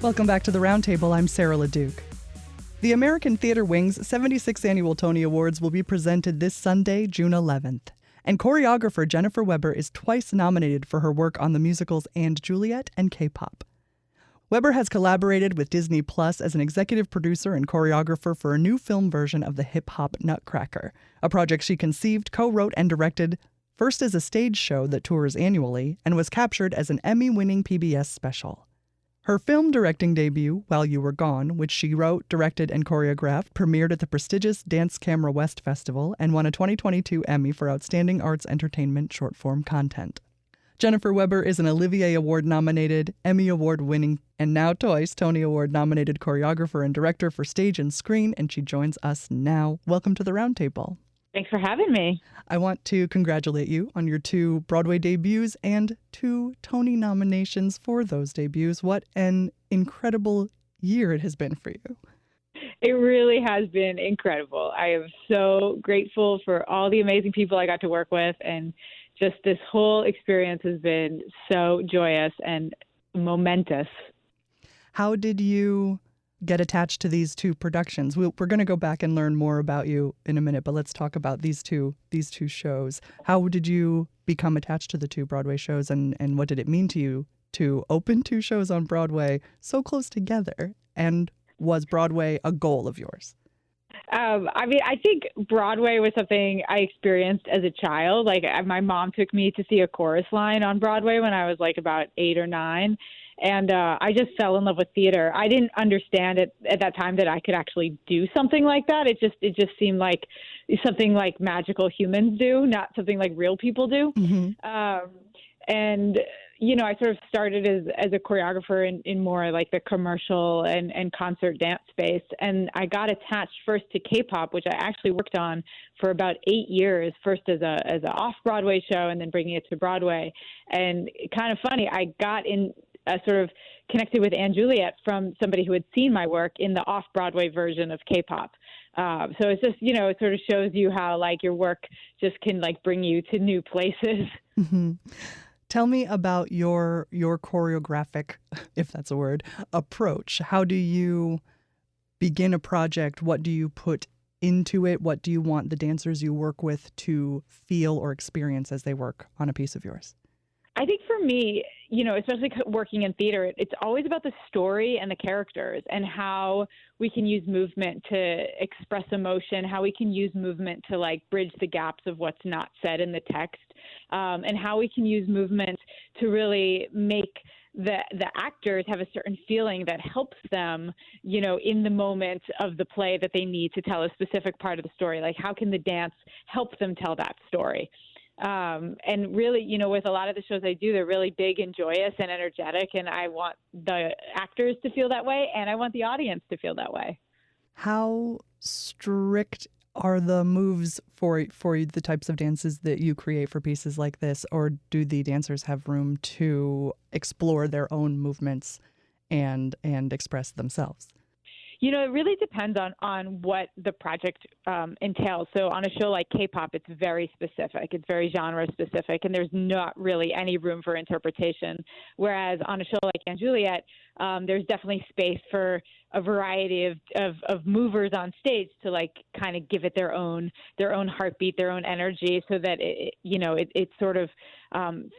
Welcome back to the Roundtable. I'm Sarah LeDuc. The American Theater Wing's 76th Annual Tony Awards will be presented this Sunday, June 11th. And choreographer Jennifer Weber is twice nominated for her work on the musicals And Juliet and K-pop. Weber has collaborated with Disney Plus as an executive producer and choreographer for a new film version of the hip-hop Nutcracker, a project she conceived, co-wrote, and directed first as a stage show that tours annually and was captured as an Emmy-winning PBS special. Her film directing debut, While You Were Gone, which she wrote, directed, and choreographed, premiered at the prestigious Dance Camera West Festival and won a 2022 Emmy for Outstanding Arts Entertainment Short-Form Content. Jennifer Weber is an Olivier Award-nominated, Emmy Award-winning, and now twice Tony Award-nominated choreographer and director for stage and screen, and she joins us now. Welcome to the Roundtable. Thanks for having me. I want to congratulate you on your 2 Broadway debuts and 2 Tony nominations for those debuts. What an incredible year it has been for you. It really has been incredible. I am so grateful for all the amazing people I got to work with, and just this whole experience has been so joyous and momentous. How did you get attached to these 2 productions? We're going to go back and learn more about you in a minute, but let's talk about these two shows. How did you become attached to the 2 Broadway shows, and what did it mean to you to open 2 shows on Broadway so close together? And was Broadway a goal of yours? I think Broadway was something I experienced as a child. My mom took me to see a chorus line on Broadway when I was about 8 or 9. And I just fell in love with theater. I didn't understand it at that time that I could actually do something like that. It just seemed like something like magical humans do, not something like real people do. Mm-hmm. I sort of started as a choreographer in more like the commercial and concert dance space. And I got attached first to K-pop, which I actually worked on for about 8 years, first as an off-Broadway show and then bringing it to Broadway. And kind of funny, I got in sort of connected with And Juliet from somebody who had seen my work in the off-Broadway version of K-pop. So it's just, it sort of shows you how your work just can bring you to new places. Mm-hmm. Tell me about your choreographic, if that's a word, approach. How do you begin a project? What do you put into it? What do you want the dancers you work with to feel or experience as they work on a piece of yours? I think for me, especially working in theater, it's always about the story and the characters and how we can use movement to express emotion, how we can use movement to bridge the gaps of what's not said in the text, and how we can use movement to really make the actors have a certain feeling that helps them, in the moment of the play that they need to tell a specific part of the story. How can the dance help them tell that story? And really, with a lot of the shows I do, they're really big and joyous and energetic, and I want the actors to feel that way, and I want the audience to feel that way. How strict are the moves for the types of dances that you create for pieces like this, or do the dancers have room to explore their own movements and express themselves? It really depends on what the project entails. So on a show like K-pop, it's very specific. It's very genre specific, and there's not really any room for interpretation. Whereas on a show like And Juliet, there's definitely space for a variety of movers on stage to kind of give it their own heartbeat, their own energy, so that it sort of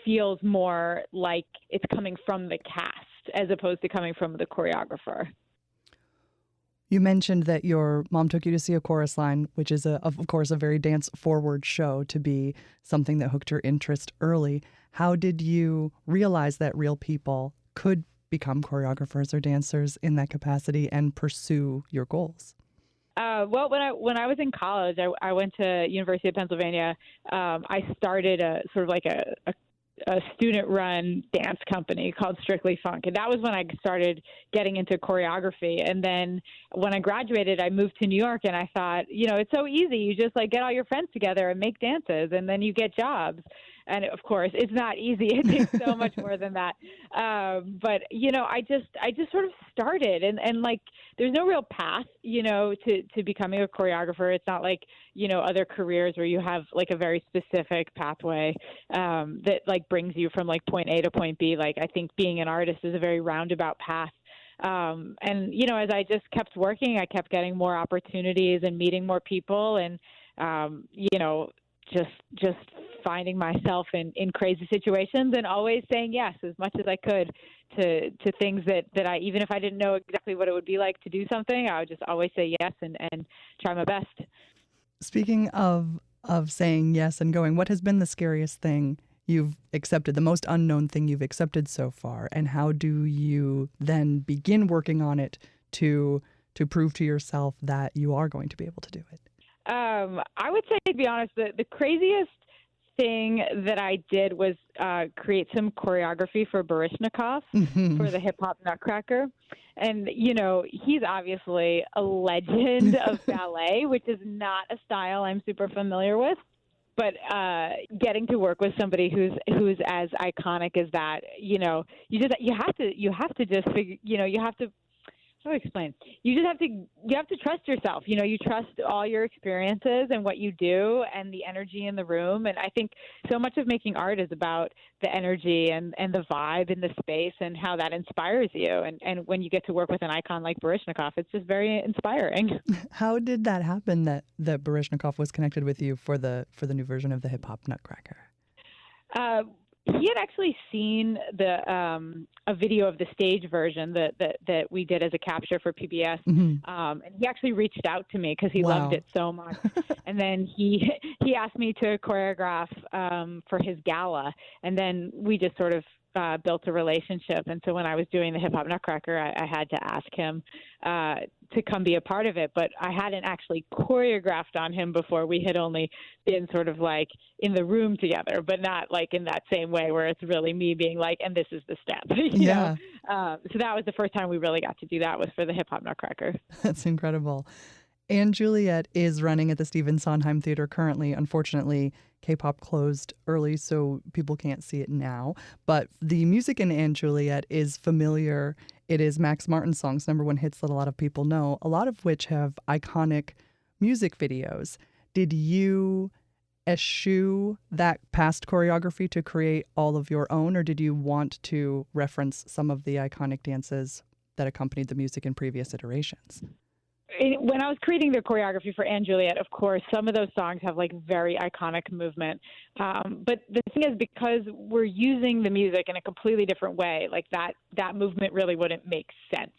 feels more like it's coming from the cast as opposed to coming from the choreographer. You mentioned that your mom took you to see a chorus line, which is, of course, a very dance-forward show, to be something that hooked your interest early. How did you realize that real people could become choreographers or dancers in that capacity and pursue your goals? Well, when I was in college, I went to University of Pennsylvania. I started a student-run dance company called Strictly Funk. And that was when I started getting into choreography. And then when I graduated, I moved to New York, and I thought, it's so easy. You just get all your friends together and make dances, and then you get jobs. And of course, it's not easy. It takes so much more than that. But I just sort of started, and there's no real path, to becoming a choreographer. It's not like, other careers where you have a very specific pathway that brings you from point A to point B. I think being an artist is a very roundabout path. And, as I just kept working, I kept getting more opportunities and meeting more people and, just finding myself in crazy situations and always saying yes as much as I could to things that I, even if I didn't know exactly what it would be like to do something, I would just always say yes and try my best. Speaking of saying yes and going, what has been the scariest thing you've accepted, the most unknown thing you've accepted so far, and how do you then begin working on it to prove to yourself that you are going to be able to do it? I would say, to be honest, the craziest thing that I did was create some choreography for Baryshnikov for the hip hop Nutcracker. And, he's obviously a legend of ballet, which is not a style I'm super familiar with. But getting to work with somebody who's as iconic as that, you have to just figure, you have to. How do I explain? You have to trust yourself. You trust all your experiences and what you do and the energy in the room. And I think so much of making art is about the energy and the vibe in the space and how that inspires you. And when you get to work with an icon like Baryshnikov, it's just very inspiring. How did that happen that Baryshnikov was connected with you for the new version of the Hip Hop Nutcracker? He had actually seen a video of the stage version that we did as a capture for PBS, and he actually reached out to me because he loved it so much. And then he asked me to choreograph for his gala, and then we just sort of built a relationship. And so when I was doing the Hip Hop Nutcracker, I had to ask him to come be a part of it. But I hadn't actually choreographed on him before. We had only been sort of like in the room together, but not like in that same way where it's really me being like, and this is the step. you know? So that was the first time we really got to do that, was for the Hip Hop Nutcracker. That's incredible. And Juliet is running at the Stephen Sondheim Theater currently. Unfortunately, K-pop closed early, so people can't see it now. But the music in And Juliet is familiar. It is Max Martin's songs, #1 hits that a lot of people know, a lot of which have iconic music videos. Did you eschew that past choreography to create all of your own, or did you want to reference some of the iconic dances that accompanied the music in previous iterations? When I was creating the choreography for And Juliet, of course, some of those songs have like very iconic movement. But the thing is, because we're using the music in a completely different way, like that movement really wouldn't make sense.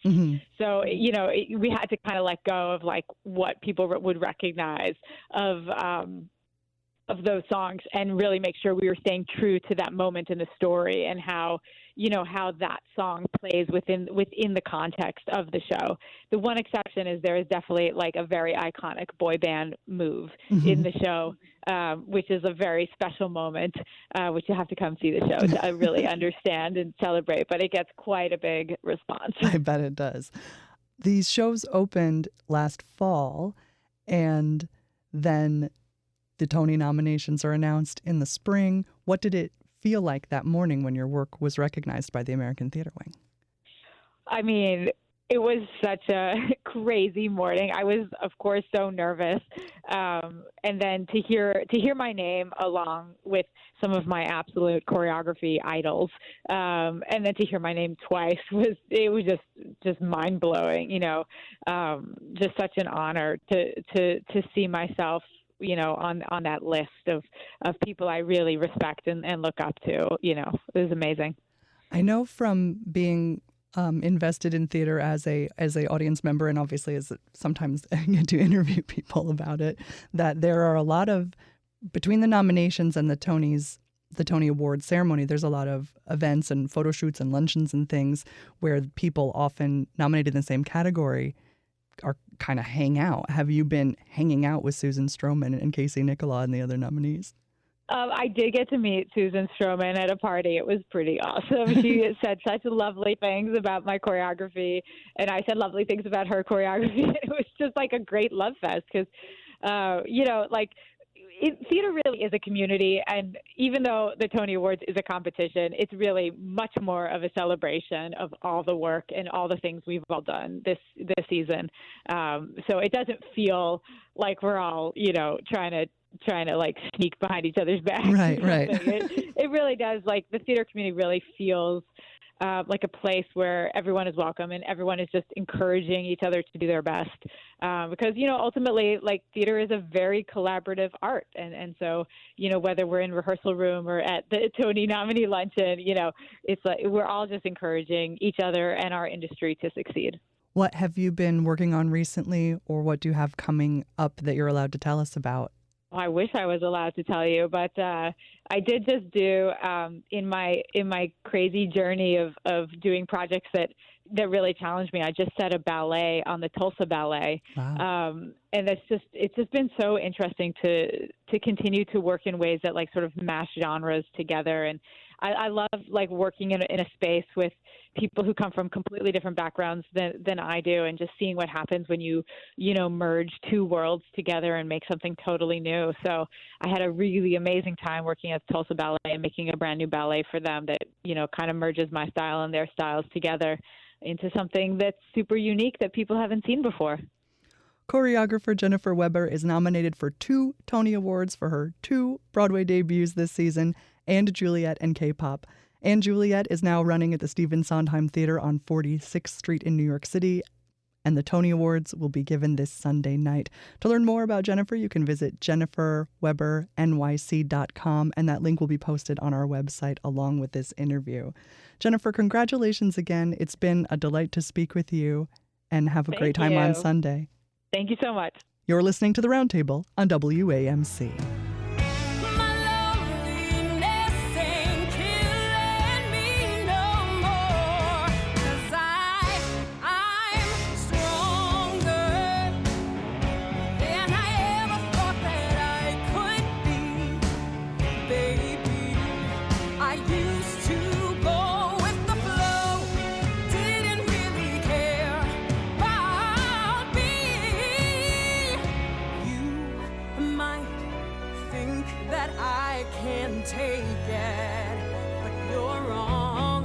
So, we had to kind of let go of like what people would recognize of those songs and really make sure we were staying true to that moment in the story and how that song plays within the context of the show. The one exception is there is definitely like a very iconic boy band move in the show, which is a very special moment, which you have to come see the show to really understand and celebrate, but it gets quite a big response. I bet it does. These shows opened last fall, and then the Tony nominations are announced in the spring. What did it feel like that morning when your work was recognized by the American Theater Wing? I mean, it was such a crazy morning. I was, of course, so nervous. And then to hear my name along with some of my absolute choreography idols, and then to hear my name twice was just mind blowing. Just such an honor to see myself on that list of people I really respect and look up to. It was amazing. I know from being invested in theater as a audience member, and obviously as sometimes I get to interview people about it, that there are a lot of, between the nominations and the Tony Awards ceremony, there's a lot of events and photo shoots and luncheons and things where people often nominated in the same category are kind of hang out. Have you been hanging out with Susan Stroman and Casey Nicola and the other nominees? I did get to meet Susan Stroman at a party. It was pretty awesome. She said such lovely things about my choreography, and I said lovely things about her choreography. It was just like a great love fest because, theater really is a community, and even though the Tony Awards is a competition, it's really much more of a celebration of all the work and all the things we've all done this season. So it doesn't feel like we're all, trying to like sneak behind each other's backs. Right. It really does. Like the theater community really feels like a place where everyone is welcome and everyone is just encouraging each other to do their best. Because, ultimately, like, theater is a very collaborative art. And so, whether we're in rehearsal room or at the Tony nominee luncheon, it's like we're all just encouraging each other and our industry to succeed. What have you been working on recently, or what do you have coming up that you're allowed to tell us about? I wish I was allowed to tell you, but I did just do in my crazy journey of doing projects that really challenged me. I just set a ballet on the Tulsa Ballet, Wow. and it's just been so interesting to continue to work in ways that like sort of mash genres together. And I love like working in a space with people who come from completely different backgrounds than I do, and just seeing what happens when you merge two worlds together and make something totally new. So I had a really amazing time working at Tulsa Ballet and making a brand new ballet for them that kind of merges my style and their styles together into something that's super unique that people haven't seen before. Choreographer Jennifer Weber is nominated for 2 Tony Awards for her 2 Broadway debuts this season, and Juliet and K-pop. And Juliet is now running at the Stephen Sondheim Theater on 46th Street in New York City, and the Tony Awards will be given this Sunday night. To learn more about Jennifer, you can visit jenniferwebernyc.com, and that link will be posted on our website along with this interview. Jennifer, congratulations again. It's been a delight to speak with you, and have a great time on Sunday. Thank you so much. You're listening to The Roundtable on WAMC. That I can take it, but you're wrong.